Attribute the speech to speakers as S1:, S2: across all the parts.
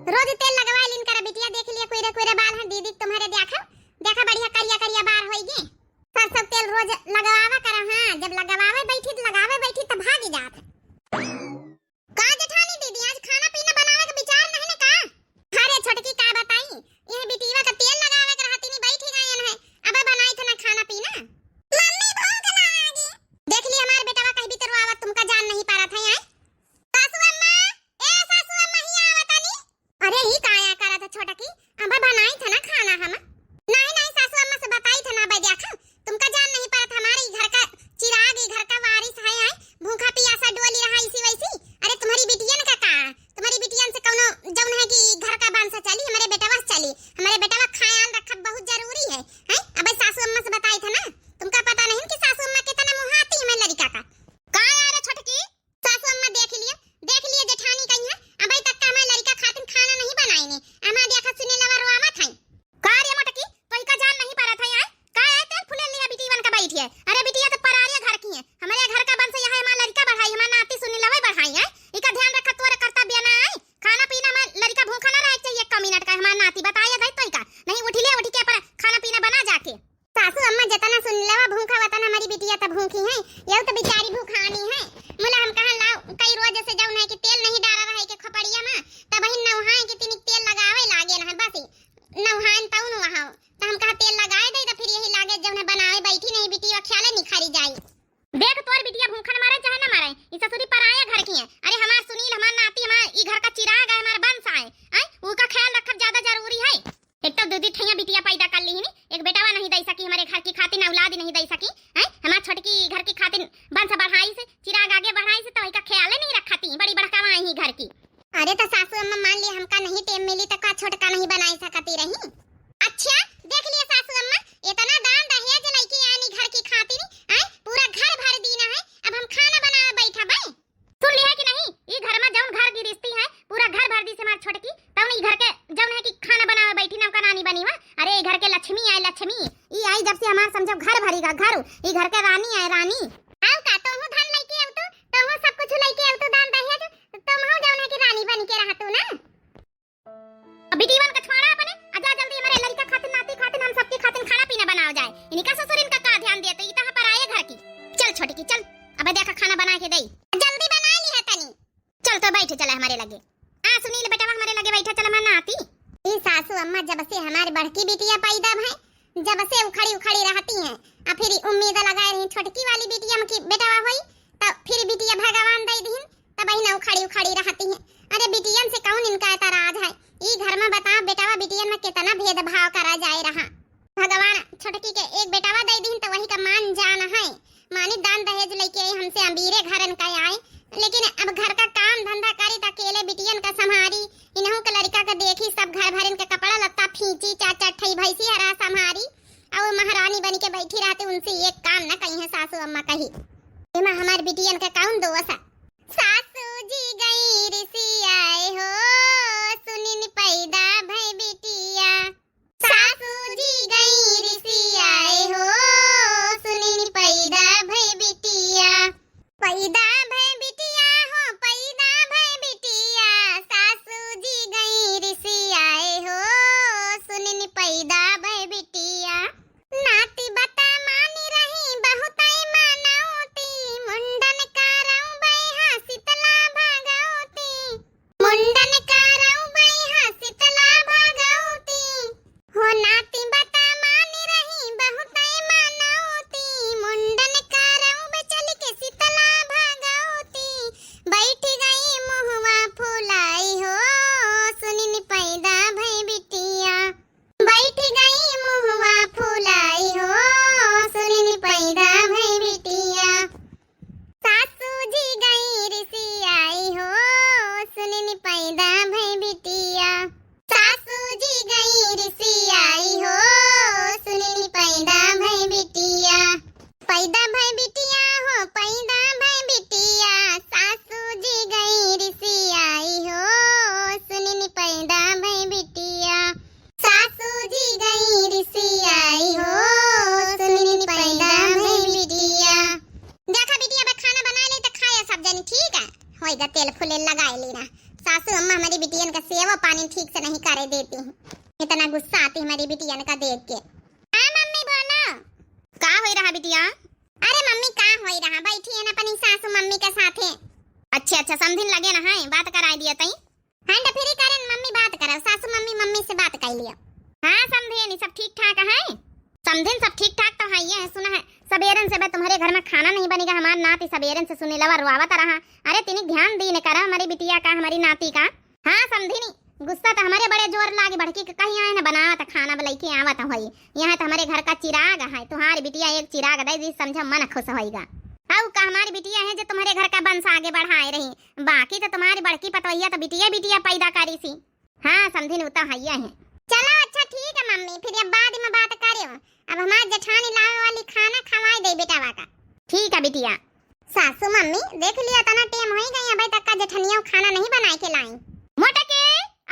S1: रोज तेल लगवा लिन कर बिटिया देख लिया कोई रे बाल है दीदी तुम्हारे देखा देखा बढ़िया करिया करिया बाल होइगे सरसों तेल रोज लगावा कर। हां जब लगावे बैठी तो भाग जात का जेठानी दीदी आज खाना पीना बनावे के विचार नहीं ने का। अरे छोटकी का बताई ये बिटिया का तेल लगावे के रहती नहीं बैठी गयन है अब बनाई थ ना खाना पीना। मम्मी भूख लागी देख ली हमारे बेटावा कहीं भीतर आवा तुमका जान नहीं पा रहा था यार। सासू अम्मा ए सासू अम्मा ही आवत नहीं। अरे ही काया करा था छोटकी अब बनाई थ ना खाना हम। नहीं सासू अम्मा से बताई थ ना भाई देखा तुमका जान नहीं पा रहा था हमारे घर का चिराग घर का वारिस है भूखा पियासा डोली रहा इसी वैसी। अरे तुम्हारी बिटियन का तुम्हारी बिटियन से कौनो जौन है कि घर का बांसा चली हमारे बेटावा चली हमारे बेटावा ख्याल रखब बहुत जरूरी है हैं। अब सासू अम्मा से बताई था ना तुमका पता नहीं कि सासू अम्मा कितना मुहाती है लड़का का यार छोटकी। सासू अम्मा देख लिए जेठानी कहीं है अबे तक का हमारे लड़का खातिर खाना नहीं बनाई ने अम्मा देखा सुने लवा रोवा था का रे मोटकी तो इका जान नहीं पा रहा था यार का है तेल फुले लिया बिटिवन का बैठी है। अरे बिटिया तो परारिया घर की है हमारे घर का बंस यहां हमारा लड़का बढ़ाई हमारा नाती सुने लवा बढ़ाई है इका ध्यान रखा तोरे कर्तव्य ना है खाना पीना में लड़का भूखा ना रहे चाहिए 1 मिनट का हमारा नाती बताया गई तो इका नहीं उठी के पर खाना पीना बना जाके। सासू अम्मा जितना सुन लेवा भूखा वतन हमारी बिटिया तो भूखी है ये तो बेचारी भूखानी है। मुला हम कहां लाओ कई रोज से जाऊं है कि तेल नहीं डाला रहे के खपड़िया में तब ही नौहाए कि तिनी तेल लगावे लागे ना बस नौहान तौन वहां तो हम कहा तेल लगाए दे तो फिर यही लागे जब बनावे बैठी नहीं बिटिया ख्याल नहीं खारी जाई। देख तोर बिटिया भूखन मारे चाहे ना मारे ई ससुरी पराया घर की है। अरे हमार सुनील हमार नाती हमार ई घर का चिराग है हमार बंस है उसका ख्याल रखब ज्यादा जरूरी है। एक तो दूधी ठैया बिटिया पैदा कर ली है एक बेटावा नहीं दे सकी हमारे घर की खातिर औलाद नहीं दे सकी है हमार छोटकी घर की खातिर बंस बढ़ाई से चिराग आगे बढ़ाई से तो इसका ख्याल नहीं रखती बड़ी बड़कावा ही घर की। अरे तो सासू अम्मा मान ली हमका नहीं टेम मिली तो का छोटका नहीं बनाई सकती रही। अच्छा देख लिए सासू अम्मा इतना दान दहेज लइके आनी घर की खातिर पूरा घर भर दीना है अब हम खाना बनावे बैठा भाई। सुन लिया कि नहीं ई घर में जौन घर की रिश्ती है पूरा घर भर दी से मार छोटकी तब ई घर के जौन है कि खाना बनावे बैठी ना का नानी बनी हुआ। अरे ई घर के लक्ष्मी आई लक्ष्मी ई आई जब से हमार समझो घर भरीगा घर ई घर के रानी है रानी। आओ का तो हूं धन लइके अब तो हूं सब कुछ लइके अब तो दान दहेज तुम हो जौन है कि रानी बन के रहतू ना। बिटिवन का छवाड़ा अपने आजा जल्दी हमारे लड़का खातिर नाती खातिर हम सबके खातिर खाना पीना बनाओ जाए इनका ससुर इनका का ध्यान देते ई तहां पर आए घर की। चल छोटी की चल अबे देखा खाना बना के दई जल्दी बना ली है तनी चल तो बैठ चला हमारे लगे सुनील बेटा हमारे लगे बैठा चल मैं नाती। ई सासू अम्मा जब से हमारी बड़की बिटिया पैदा है जब से उखड़ी रहती हैं आ फिर उम्मीद लगाए रही छोटकी वाली बिटिया की बेटावा होई तब फिर बिटिया भगवान दे दीन तब ही ना उखड़ी रहती है। अरे बिटियन से कौन इनका एतराज है ई घर में बताओ बेटावा बिटियन में कितना भेदभाव करा जाए रहा। भगवान छोटकी के एक बेटावा दे दीन तो वही का मान जान है मानी दान दहेज लेके हमसे अमीरे घरन का आए लेकिन अब घर का काम धंधा करी त अकेले बिटियन का संभारी इन्हों के लड़का का देखी सब घर भरन के कपड़ा लत्ता फींची चाचा ठई भैंसी हरा संभारी और महारानी बनी के बैठी रहते उनसे एक काम न कही है सासू अम्मा कही एमा हमार बिटियन का कौन दोष है। सासू जी गई ऋषि आए हो सुनिन पैदा भई बिटिया सासू जी गई ऋषि आए हो सुनिन पैदा भई बिटिया पैदा भई बिटिया हो पैदा भई बिटिया सासू सेवा पानी ठीक से नहीं करे देती हूँ। इतना गुस्सा आती हमारी बिटिया का देख के। हाँ मम्मी बोलो।
S2: का होई रहा बिटिया?
S1: अरे मम्मी का होई रहा, बैठी है ना अपनी सासू मम्मी के साथे।
S2: अच्छा समझिन लगे ना है, बात कराई दिया तई।
S1: हैंड फ्री करन मम्मी बात करो, सासू मम्मी से बात कर लिया।
S2: हाँ समझे सब ठीक ठाक है? समझिन सब ठीक ठाक तो है। ये सुना है सबेरन से तुम्हारे घर में खाना नहीं बनेगा, हमारी नाती सबेरन से सुने लवा रोआवत रहा। अरे तिनी ध्यान दी ने करा हमारी बिटिया का, हमारी नाती का। हाँ समझी नहीं, गुस्सा तो हमारे बड़े जोर लागे बढ़की के कहीं आए ना बनावत खाना बलैके आवत होई। यहाँ तो हमारे घर का चिराग है, तुम्हारी बिटिया एक चिराग दे जी, समझा मन खुश होएगा। अब का हमारी बिटिया है जो तुम्हारे घर का वंश आगे बढ़ाए रही, बाकी तो तुम्हारी बड़की पतवैया तो बिटिया पैदा करी सी। हाँ समझी नहीं, है
S1: चलो अच्छा ठीक है मम्मी, फिर अब बाद में बात करियो। अब हमारी जेठानी लावे वाली खाना खवाई दे बेटावा का।
S2: ठीक है बिटिया।
S1: सासू मम्मी देख लिया तना टेम हो गई, अभी तक का जेठनिया खाना नहीं बनाए के लाई।
S2: मोटा के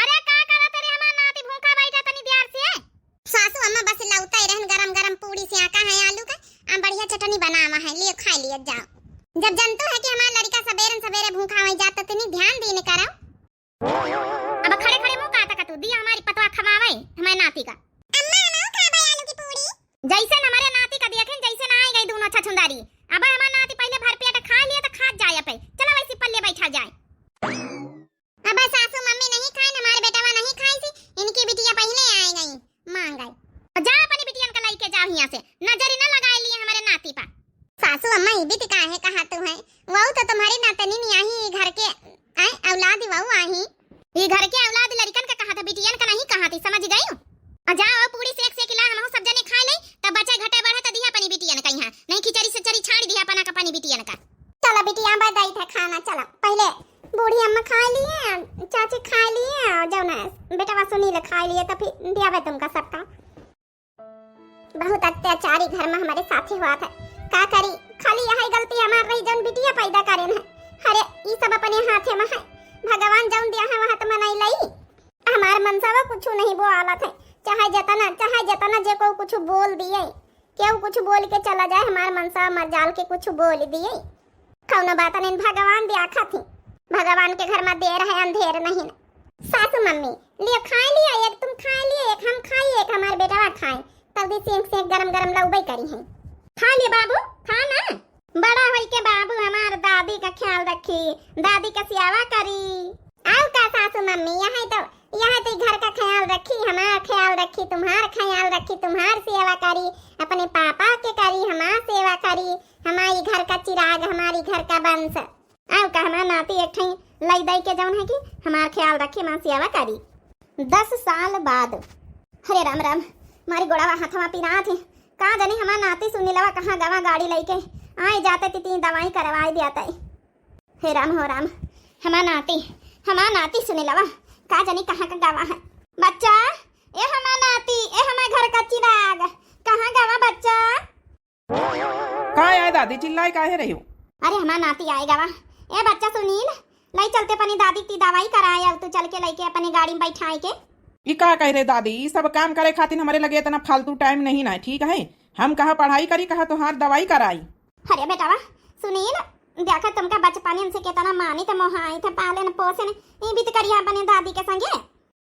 S2: अरे का करत रे, हमार नाती भूखा बैठा तनी देर से।
S1: सासू अम्मा बस लौटा ही रहन, गरम गरम पूरी से आका है आलू का, आ बढ़िया चटनी बनावा है, लिए खा लिए जाओ। जब जनतो है कि हमारा लड़का सवेरे भूखा हो जाता तो नहीं ध्यान देने करो।
S2: अब खड़े खड़े मुंह का तू दिया हमारी पतवा खवावे हमारे नाती का।
S1: अम्मा हम खाबे आलू की पूरी।
S2: जैसे न हमारे नाती का देखें जैसे ना आई गई दोनों छछुंदारी। अब हमारा नाती पहले भर पेट खा लिया तो खा जाए पे, चलो वैसे पल्ले बैठा जाए।
S1: अब सासू मम्मी नहीं खाए, हमारे बेटावा नहीं खाई सी, इनकी बिटिया पहले आई गई मांग गई।
S2: जा अपनी बिटियन का लेके जाओ यहाँ से, नजर न लगाए लिए हमारे नाती पर।
S1: सासू अम्मा ये भी का है कहा तू है, वहू तो तुम्हारी नातनी नहीं आई, घर के औलाद वहू आई।
S2: ये घर के औलाद लड़कन का कहा था, बिटियन का नहीं कहा थी, समझ गई? जाओ पूरी सेक से खिला, हम सब जने खा ले, तब बच्चा घटे बढ़े तो दिया अपनी बिटियन का, यहाँ नहीं खिचड़ी से चरी छाड़ी दिया अपना का पानी बिटियन का।
S1: चलो बिटिया बधाई था खाना, चलो पहले बूढ़ी अम्मा खा लिए, चाची खा लिए, और जब ना बेटा सुनील खा लिए तो फिर दिया तुमका सबका। बहुत अत्याचारी घर में हमारे साथी हुआ था, का करी, खाली यही गलती हमार रही जौन बिटिया पैदा करेन है। अरे ये सब अपने हाथे में है, भगवान जौन दिया है वहां तो मनाई लई। हमार मनसावा कुछ नहीं बोला था, चाहे जतना जे को कुछ बोल दिए, केहू कुछ बोल के चला जाए, हमार मनसा मजाल के कुछ बोल दिए, कौनो बात नहीं, भगवान दिया थी। भगवान के घर में देर है अंधेर नहीं। सासू मम्मी लिए खा लिया, एक तुम खा लिए, एक हम खाई, एक हमारे बेटा खाए, तब भी सेक गरम गरम लौबई करी है।
S2: खा ले बाबू, खा ना, बड़ा होई के बाबू हमार दादी का ख्याल रखी, दादी का सेवा करी।
S1: आओ का सासू मम्मी यहाँ तो घर का ख्याल रखी, हमारा ख्याल रखी, तुम्हारा ख्याल रखी, तुम्हार सेवा करी, अपने पापा के करी, हमार सेवा करी, हमारी घर का चिराग, हमारी घर का वंश।
S2: आओ का हमारा नाती एक ठई लई दई के जौन है कि हमार ख्याल रखी, हमार सेवा करी। 10 साल बाद, हरे राम राम, मारी गोड़ावा हाथवा पिरा थे, का जाने हमार नाती सुनीलवा कहाँ गवा गाड़ी लेके आए जाते तितनी दवाई करवाई दियाता। हे राम हो राम, हमार नाती सुनीलवा का जाने कहाँ का गवा है। बच्चा ए हमार नाती, ए हमार घर का चिराग, कहाँ गवा बच्चा?
S3: कहाँ आए दादी, चिल्लाई काहे रही हो?
S2: अरे हमार नाती आए गवा। ए बच्चा सुनील, लई चलते अपनी दादी की दवाई कराए, अब तू चल के लेके अपनी गाड़ी में बैठाए के।
S3: ये का कह रहे दादी, ये सब काम करे खातिर हमारे लगे इतना फालतू टाइम नहीं ना, ठीक है? हम कहाँ पढ़ाई करी, कहाँ तो हाथ दवाई कराई।
S2: अरे बेटावा सुनील, देखा तुमका बचपन से कितना मानी तो मोहाई थे, पाले न पोसे न, ये भी तो करिया अपने दादी के संगे।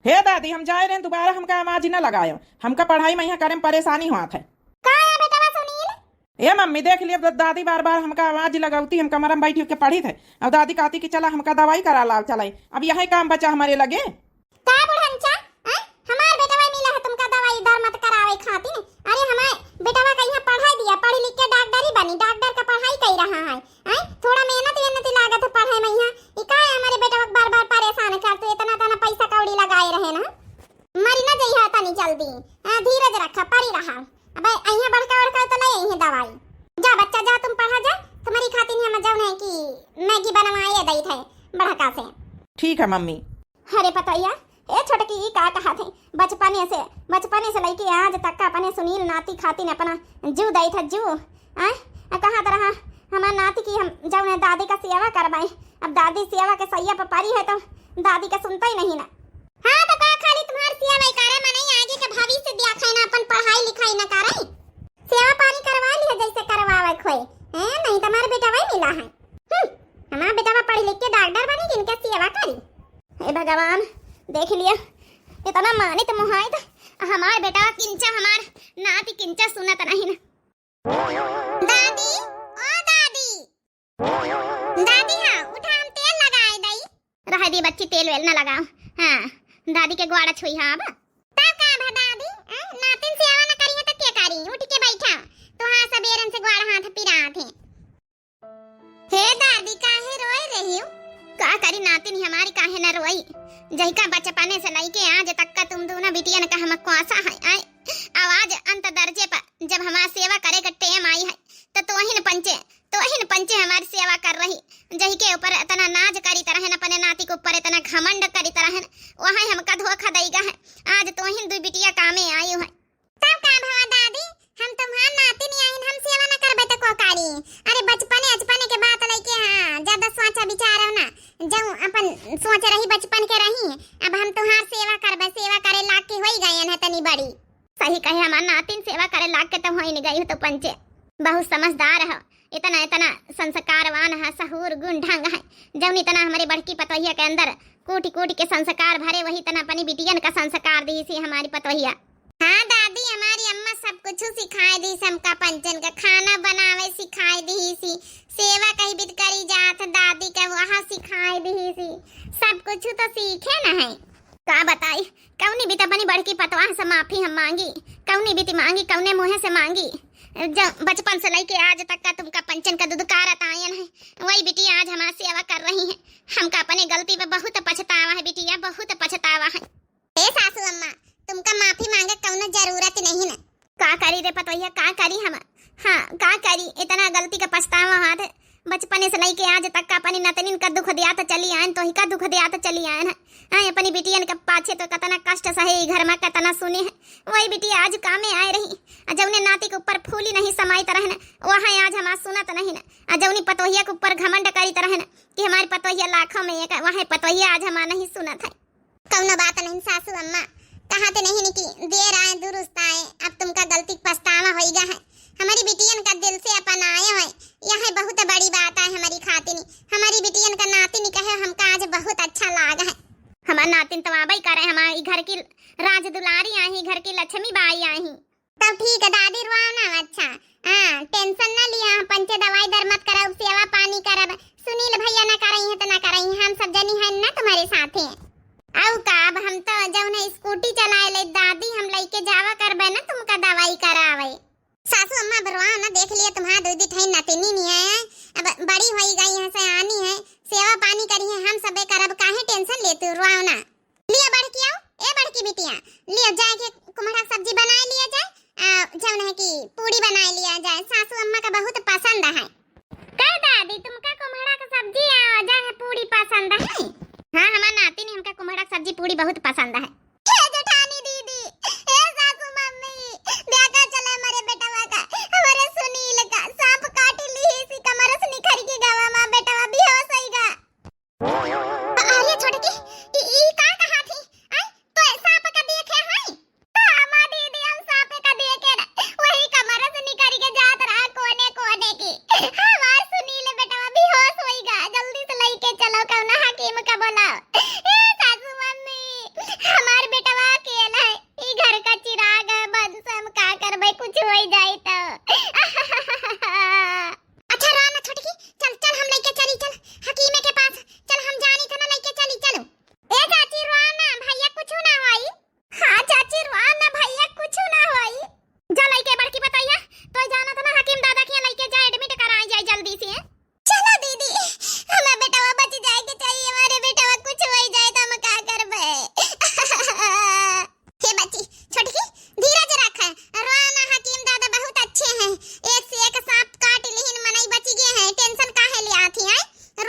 S3: हे दादी हम जाए रहे दोबारा, हमका आवाज न लगायो, हमका पढ़ाई में यहाँ करे में परेशानी हुआ था।
S2: का है बेटावा सुनील?
S3: ए मम्मी देख लिया दादी बार बार हमका आवाज लगाती, हम कमरा में बैठी के पढ़ी थे, अब दादी कहती कि चला हमका दवाई करा ला चलाई, अब यही काम बचा हमारे लगे।
S2: का बुढ़नचा, हमार बेटावा मिला है तुमका दवाई दर मत करावे खातिर। अरे हमारे बेटावा का यहाँ पढ़ाई दिया, पढ़ लिख के डॉक्टरी बनी, डॉक्टर का पढ़ाई कर रहा है, थोड़ा मेहनत लागत है पढ़ाई में। यहाँ इका हमारे बेटावा बार बार परेशान करते, इतना पैसा कौड़ी लगाए रहे ना, मरी ना जइहा तनी जल्दी, धीरज रखा, पड़ी रहा। अब यहाँ बड़का तो ले यही दवाई, जा बच्चा जा, तुम पढ़ा जा, तुम्हारी खातिर हम जाऊँ है कि मैगी बनवाए दई थे बड़का से।
S3: ठीक है मम्मी।
S2: अरे पतैया ए छोटकी का कहा थे, बचपने से लेके आज तक का अपने सुनील नाती खातिर अपना जू दई था, जू कहा रहा हमार नाती की हम जब दादी का सेवा करवाए। अब दादी सेवा के सैया पर पारी है तो दादी का सुनता ही नहीं ना।
S1: हाँ तो का खाली तुम्हार सेवा करे में नहीं, आगे के भविष्य देखै ना, अपन पढ़ाई लिखाई ना करे, सेवा पानी करवा ली जैसे करवावे खोई है, नहीं तुम्हारे बेटा वही मिला है। हमारा बेटा पढ़ लिख के डॉक्टर बनी, जिनका सेवा करी।
S2: हे भगवान देख लिया इतना मानी तो मुहाई तो हमार बेटा किंचा हमार नाती किंचा सुनत नहीं ना।
S1: दादी ओ दादी दादी हाँ उठा हम तेल लगाए दई।
S2: रह दी बच्ची तेल वेल ना लगाओ। हाँ दादी के ग्वाड़ा छुई हाँ अब
S1: तब का भा दादी नातिन सेवा न करी है तो क्या करी उठ के बैठा तो हाँ सबेरन से ग्वाड़ हाथ पिरा थे। हे दादी काहे रोए रही हो?
S2: का करी नातिन हमारी काहे न रोई जही का बचपने से लइके आज तक का तुम दोनों बिटियन का हमको आशा है आए आवाज अंत दर्जे पर जब हमार सेवा करे का टेम आई है तो तोहिन पंचे हमारी सेवा कर रही जही के ऊपर इतना नाज करी तरह अपने नाती के ऊपर इतना घमंड करी तरह वहां हमका धोखा देगा है आज तोहिन दू बिटिया कामे आई है।
S1: तब का भवा दादी हम तुम्हार नाती नहीं आइन हम सेवा न करबे तो कोकारी। अरे बचपने के बात लइके हां ज्यादा सोचा विचारो ना जब अपन सोच रही बचपन के रही अब हम तुम्हार सेवा करबे सेवा करे लाग के होई गयन है तनी बड़ी।
S2: सही कहे हमार नातिन सेवा करे लाग के तो होई नहीं गई हो तो पंचे बहुत समझदार है इतना संस्कारवान है सहूर गुण ढंग है जब इतना हमारी बड़की पतोहिया के अंदर कोटि कोटि के संस्कार भरे वही तना अपनी बिटियन का संस्कार दी सी हमारी पतोहिया।
S1: हाँ दादी हमारी अम्मा सब कुछ सिखाए दी सबका पंचन का खाना बनावे सिखाए दी सी सेवा कहीं भी करी जात दादी का वहाँ सिखाए दी सी सब कुछ तो सीखे न है।
S2: का बताई कौनी भी अपनी बड़की पतवाह से माफी हम मांगी कौनी भी मांगी कौने मुँह से मांगी जब बचपन से लेके आज तक का तुमका पंचन का दुदकारत आयन है वही बिटिया आज हमारी सेवा कर रही है हमका अपनी गलती पे बहुत पछतावा है बिटिया बहुत पछतावा है।
S1: ए सासू अम्मा तुमका माफी मांगे कौनो जरूरत नहीं न।
S2: का करी रे पतोहिया का करी हम हाँ का करी इतना गलती का पछतावा हाथ बचपने से लेके आज तक का अपनी नतनिन का दुख दिया तो चली आयन तो ही का दुख दिया तो चली आयन है अपनी बिटियन के पाछे तो कतना कष्ट सहे घर में कतना सुने है वही बिटिया आज कामे आए रही जौने नाती के ऊपर फूली नहीं समाई तरह न वहाँ आज हमार सुनत नहीं न जौनी पतोहिया के ऊपर घमंड करी तरह न कि हमारी पतोहिया लाखों में एक वहाँ पतोहिया आज हमार नहीं सुनत है।
S1: कौनो बात नहीं सासू अम्मा कहते नहीं कि देर आए दुरुस्त आए अब तुमका गलती पछतावा होइगा है हमारी बिटियन का दिल से अपन आए हो यह बहुत बड़ी बात है हमारी खातिनी हमारी बिटियन का नातिनी कहे हमका आज बहुत अच्छा लागा है।
S2: हमार नातिन तो आबई करे हमारी घर की राज दुलारी आई घर की लक्ष्मी बाई आई।
S1: तब ठीक है दादी रुआना अच्छा हाँ टेंशन ना लिया पंचे दवाई दर मत करब सेवा पानी करब सुनील भैया ना करई है तो ना करई हम सब जनी है ना तुम्हारे साथे आउ का अब हम तो जौन स्कूटी चलाए ले दादी हम लेके जावा करबे ना तुमका दवाई करावे। सासू अम्मा बरवा ना देख लिया तुम्हारा दूधी ठई नतिनी नहीं है अब बड़ी होई गई है सयानी है सेवा पानी करी है हम सबे करब काहे टेंशन लेतू रुआओ ना लिया बढ़ के आओ ए बढ़की बिटिया लिया जाए के कुमड़ा सब्जी बनाए लिया जाए जौन है कि पूरी बनाए लिया जाए सासू अम्मा का बहुत पसंद है।
S2: का दादी तुमका कुम्हड़ा का सब्जी आ जाए पूरी पसंद है? हाँ हमार नाती ने हमका कुम्हड़ा का सब्जी पूरी बहुत पसंद है।
S1: जेठानी दीदी ए सासू मम्मी देखा चला हमारे बेटवा का हमारे सुनील का सांप काट ली इसी कमर से निखर के गवा मां बेटवा बेहोश होइगा। अरे छोड़ के ई का कहा थी आई तो सांप का देखे है हां मां दीदी हम सांप का देखे वही कमर से निखर के जात रहा कोने कोने की हमार सुनील बेटवा बेहोश होइगा जल्दी से लेके चलो कौना हकीम का बुलाओ। ए सासू मम्मी हमार बेटवा अकेला है ई घर का चिराग है बंद से हम का करबे कुछ हो जाए तो अच्छा राना छोटकी चल चल हम लेके चली चल हकीमे के पास चल हम जानी था ना लेके चली चलो। ए चाची राना भैया कुछ ना होई हां चाची राना भैया कुछ ना होई
S2: जा लेके बड़की बताइए तो जाना था ना हकीम दादा के लेके जा एडमिट कराई जाए जल्दी से।
S1: चलो दीदी हमें बेटवा बच जाए के चाहिए हमारे बेटवा कुछ हो जाए तो हम का करबे। हे बच्ची छोटकी धीरज रख रोना हकीम दादा बहुत अच्छे हैं एक से एक सांप काट लेहिन मनई बच गए हैं टेंशन काहे ले आती है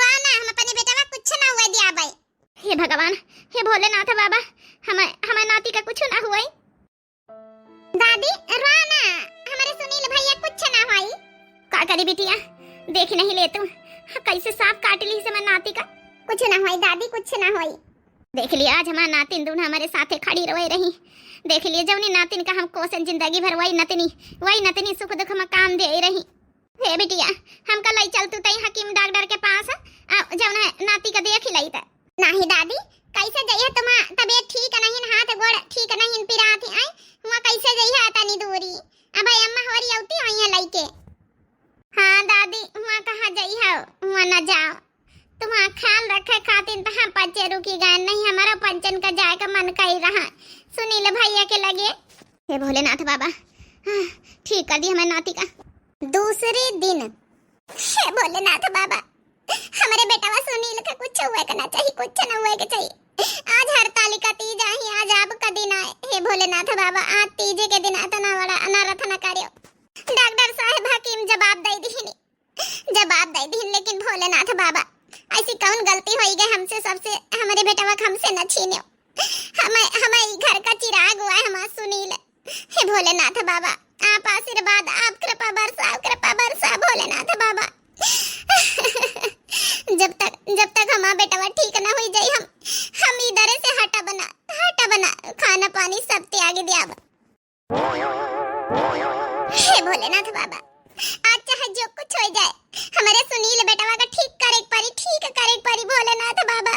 S1: रोना हम अपने बेटवा कुछ ना हुए दिया भाई।
S2: हे भगवान हे भोलेनाथ बाबा हमें नाती का कुछ ना हुआ।
S1: दादी रोना हमारे सुनील भैया कुछ ना हुई
S2: का करी बिटिया देख नहीं ले तू कैसे सांप काट ली से मैं नाती का
S1: कुछ ना हुई दादी कुछ ना हुई।
S2: देख लिया आज हमारा नातिन दोनों हमारे साथे खड़ी रोए रही देख लिए जौनी नातिन का हम कोसन जिंदगी भर वही नतनी सुख दुख में काम दे रही। हे बिटिया हमका लाई चल तू तई हकीम डॉक्टर के पास जौन है नाती का देख लाई त
S1: नहीं दादी कैसे जाइए तुम्हारा तबीयत ठीक नहीं हाथ गोड़ ठीक नहीं पिरात है हुआ कैसे जइहा तनी दूरी अब अम्मा हमारी औती होई है लइके। हां दादी हुआ कहां जइहा हुआ न जाओ तुम्हारा ख्याल रखे खातिर तो हम पचे रुकी गए नहीं हमारा पंचन का जाए का मन कर रहा सुनील भैया के लगे।
S2: हे भोलेनाथ बाबा ठीक कर दी हमारे नाती का।
S1: दूसरे दिन हे भोलेनाथ बाबा हमारे बेटा सुनील का कुछ हुआ करना चाहिए कुछ न हुआ के चाहिए। आज हरतालिका तीज आई आज आपका दिन आए हे भोलेनाथ बाबा आज तीजे के दिन आता ना बड़ा अनारथ न करियो। डॉक्टर साहब हकीम जवाब दे दी लेकिन भोलेनाथ बाबा ऐसी कौन गलती हुई गई हमसे सबसे हमारे बेटा हमसे न छीनो हमें घर का चिराग हुआ है हमारा सुनील। हे भोलेनाथ बाबा आप आशीर्वाद आप कृपा बरसा भोलेनाथ बाबा। जब तक हमारा बेटा ठीक ना हुई जाए हम इधर से हटा बना खाना पानी सब त्याग दिया। हे भोलेनाथ बाबा आज चाहे जो कुछ हो जाए हमारे सुनील बेटा का ठीक करे परी भोलेनाथ बाबा।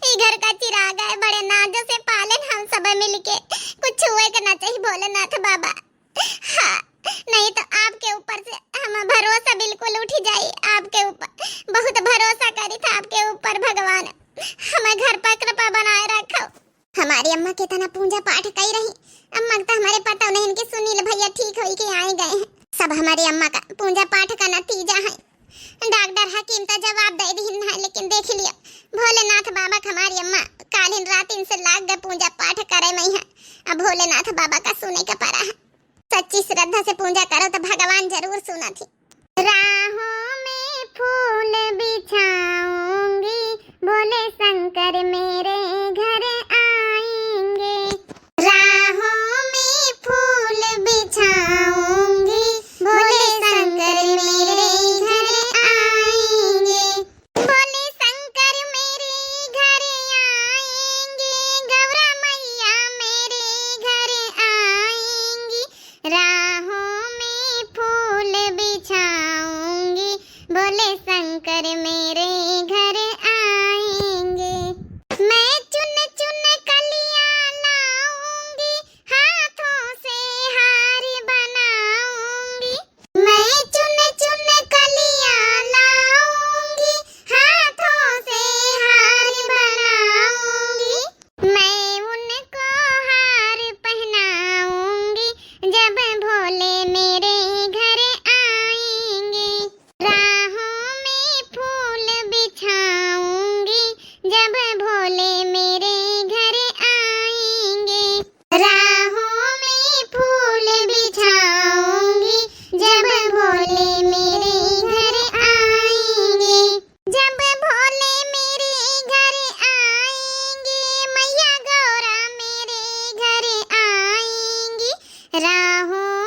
S1: ये घर का चिराग है बड़े नाजों से पालन हम सब मिलके कुछ हुए करना चाहिए भोलेनाथ बाबा। हाँ नहीं तो आपके ऊपर से हम भरोसा बिल्कुल उठ जाए आपके ऊपर बहुत भरोसा करी था आपके ऊपर भगवान हमें घर पर कृपा बनाए रखो। हमारी अम्मा के तना पूजा पाठ कर रही अम्मा तो हमारे पता नहीं इनके सुनील भैया ठीक होई के आए गए हैं सब हमारी अम्मा का पूजा पाठ का नतीजा है। डॉक्टर हकीम तो जवाब दे दी है लेकिन देख लिया भोलेनाथ बाबा हमारी अम्मा काल रात इनसे लाग गए पूजा पाठ करे में है। अब भोलेनाथ बाबा का सुने का पड़ा है सच्ची श्रद्धा से पूजा करो तो भगवान जरूर सुना थी। राहों में फूल बिछाऊंगी बोले शंकर मेरे घर आएंगे। राहों में फूल बिछाऊंगी बोले शंकर मेरे घर आएंगे। बोले शंकर मेरे घर आएंगे गौरा मैया मेरे घर आएंगी। राहों में फूल बिछाऊंगी बोले शंकर मेरे घर आएंगे। मैं चुन चुन कलियां लाऊंगी हाथों से हार बनाऊंगी। मैं चुन चुन कलियां लाऊंगी हाथों से हार बनाऊंगी। मैं उनको हार पहनाऊंगी जब भोले मेरे घर आएंगे। राहों में फूल बिछाऊंगी जब भोले मेरे घर आएंगे। राहों में फूल बिछाऊंगी जब भोले मेरे घर आएंगे। जब भोले मेरे घर आएंगे मैया गौरा मेरे घर आएंगी। राहों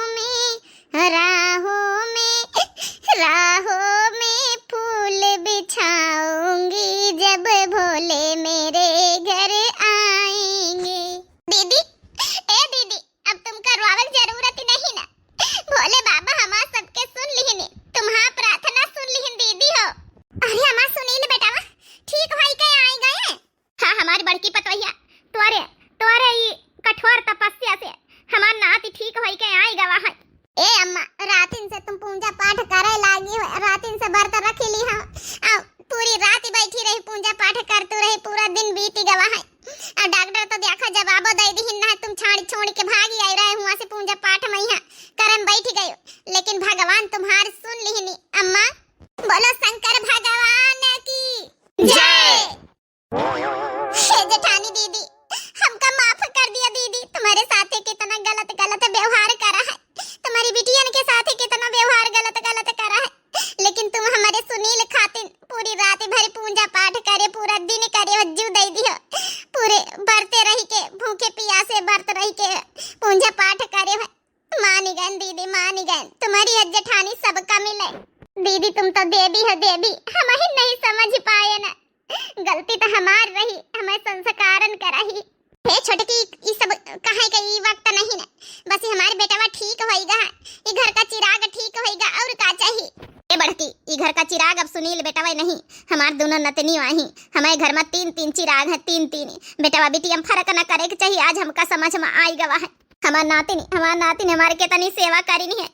S1: में फूल बिछाऊंगी जब भोले मेरे घर आएंगे। दीदी अब तुम करवावल जरूरत नहीं ना भोले बाबा हमार सबके सुन लिहिन तुम्हारा प्रार्थना सुन लिहिन दीदी हो। अरे हमार सुनील बेटा ठीक होई के आए गए।
S2: हाँ हमारी बड़की पतोहिया तोरे ये कठोर तपस्या से हमार नाती ठीक होई के आई गवा है।
S1: ए अम्मा रातिन से तुम पूजा पाठ करे लागी हो रातिन से व्रत रख ली हो पूरी रात बैठी रही पूजा पाठ करते रही पूरा दिन बीती गवा है। डॉक्टर तो देखा जवाब दे दी ना तुम छोड़ के भागी आई रहे हुआ से पूजा पाठ में यहाँ करन बैठ गई लेकिन भगवान तुम्हार सुन लिहिनी। अम्मा बोलो शंकर भगवान की जय। हे जेठानी दीदी हमका माफ कर दिया दीदी तुम्हारे साथ कितना गलत व्यवहार करा है तुम्हारी बिटियन के साथ कितना व्यवहार गलत करा है लेकिन तुम हमारे सुनील खातिर पूरी रात भर पूजा पाठ करे पूरा दिन करे वज्जू दे दियो पूरे बरते रही के भूखे प्यासे बरत रही के पूजा पाठ करे मानी गन दीदी मानी गन तुम्हारी जेठानी सबका मिले। दीदी तुम तो देवी हो देवी हम ही नहीं समझ पाए ना गलती तो हमार रही हमें संस्कारन कराही। हे छोटकी ई सब कहे के ई वक्त नहीं ना बस ये हमारे बेटावा ठीक होएगा, ये घर का चिराग ठीक होएगा और का चाहिए।
S2: ए बढ़ती ई घर का चिराग अब सुनील बेटावा नहीं, हमार दोनों नतनी आही। हमारे घर में 3-3 चिराग है, 3-3 बेटावा बेटी हम फर्क न करे के चाहिए। आज हमका समझ में आई गवा है। हमार नातिन हमारे के तनी सेवा करी नहीं है,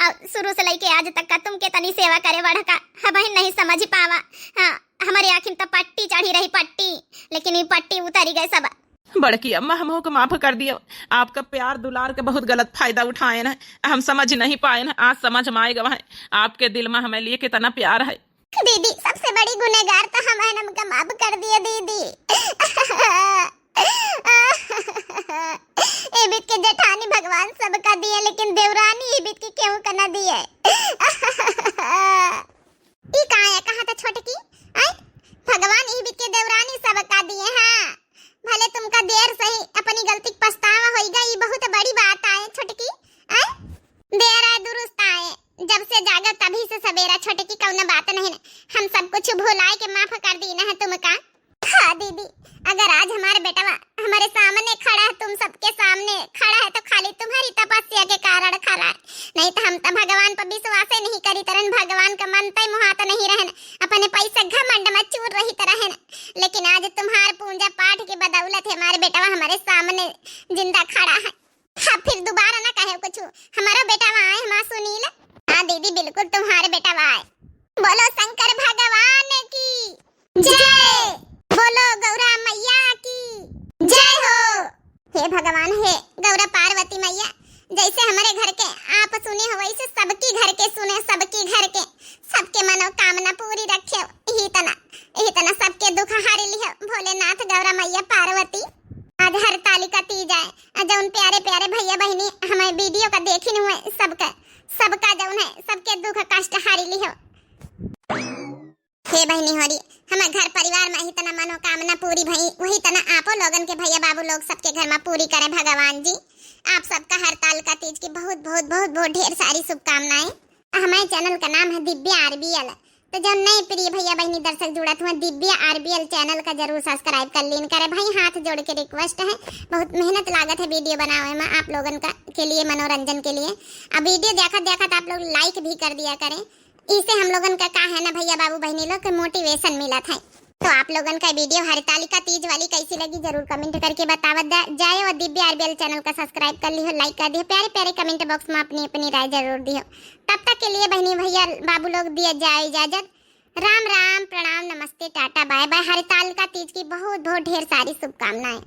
S2: और शुरू से लेके आज तक का तुम के तनी सेवा करे बढ़ का हम नहीं समझ पावा। हाँ हमारे आखिर तो पट्टी चढ़ी रही पट्टी, लेकिन ये पट्टी उतरी गए सब।
S3: बड़की अम्मा हमको को माफ कर दियो, आपका प्यार दुलार के बहुत गलत फायदा उठाए ना, हम समझ नहीं पाए ना, आज समझ में आएगा वह आपके दिल में हमें लिए कितना प्यार है।
S1: दीदी सबसे बड़ी गुनहगार तो हम है, हमका माफ कर दिया दीदी। एबित के जेठानी भगवान सबका दिए, लेकिन देवरानी एबित के क्यों कना दिए? ई कहाँ था छोटकी? आई भगवान एबित के देवरानी सबका दिए। हाँ भले तुमका देर सही अपनी गलती पछतावा होएगा, ये बहुत बड़ी बात आए छोटकी। आई देर आए दुरुस्त आए, जब से जागा तभी से सवेरा छोटकी कौन बात नहीं है। हम सब कुछ भुलाए के माफ कर दी ना है तुमका। हाँ दीदी अगर आज हमारे बेटा हमारे सामने खड़ा है, तुम सबके सामने खड़ा है, तो खाली तुम्हारी तपस्या के कारण खड़ा है, नहीं तो हम तो भगवान पर विश्वास ही नहीं करी तरन। भगवान का मनते मुहात नहीं रहन, अपने पैसे घमंड में चूर रही तरह है। लेकिन आज तुम्हारे पूजा पाठ के बदौलत हमारे बेटा हमारे सामने जिंदा खड़ा है। हाँ फिर दोबारा ना कहे कुछ, हमारा बेटा आए हमारा सुनील। हाँ दीदी बिल्कुल तुम्हारे बेटा आए। बोलो शंकर भगवान की जय, बोलो गौरा मैया की जय हो। हे भगवान हे गौरा पार्वती मैया, जैसे हमारे घर के आप सुने हो वैसे सबकी घर के सुने, सबकी घर के सबके मनोकामना पूरी रखे। यही तना सबके दुख हारी लियो भोलेनाथ गौरा मैया पार्वती। आज हरतालिका तीज आए, जौन प्यारे प्यारे भैया बहनी हमारे वीडियो का देखी हुए सबका जौन है सबके दुख कष्ट हारी लियो। हे बहनी होरी हमारे घर परिवार में ही तना मनोकामना पूरी भई, वही तना आपो लोगन के भैया बाबू लोग सबके घर में पूरी करे भगवान जी। आप सबका हरतालिका तीज की बहुत बहुत बहुत बहुत ढेर सारी शुभकामनाएं। हमारे चैनल का नाम है दिव्या आरबीएल, तो जो नए प्रिय भैया बहनी दर्शक जुड़त हुए दिव्या आरबीएल चैनल का जरूर सब्सक्राइब कर लीन करे भाई। हाथ जोड़ के रिक्वेस्ट है, बहुत मेहनत लागत है वीडियो बनाने में आप लोगन का के लिए, मनोरंजन के लिए। अब वीडियो देखा आप लोग लाइक भी कर दिया करें, इससे हम लोगन का है ना भैया बाबू बहनी लोग को मोटिवेशन मिला था। तो आप लोगन का वीडियो हरतालिका तीज वाली कैसी लगी जरूर कमेंट करके बतावत जाए, और दिव्या आरबीएल चैनल का सब्सक्राइब कर लियो, लाइक कर दियो, प्यारे प्यारे कमेंट बॉक्स में अपनी राय जरूर दियो। तब तक के लिए बहनी भैया बाबू लोग दिया जाए इजाजत। राम राम, प्रणाम, नमस्ते, टाटा, बाय बाय। हरतालिका तीज की बहुत बहुत ढेर सारी शुभकामनाएं।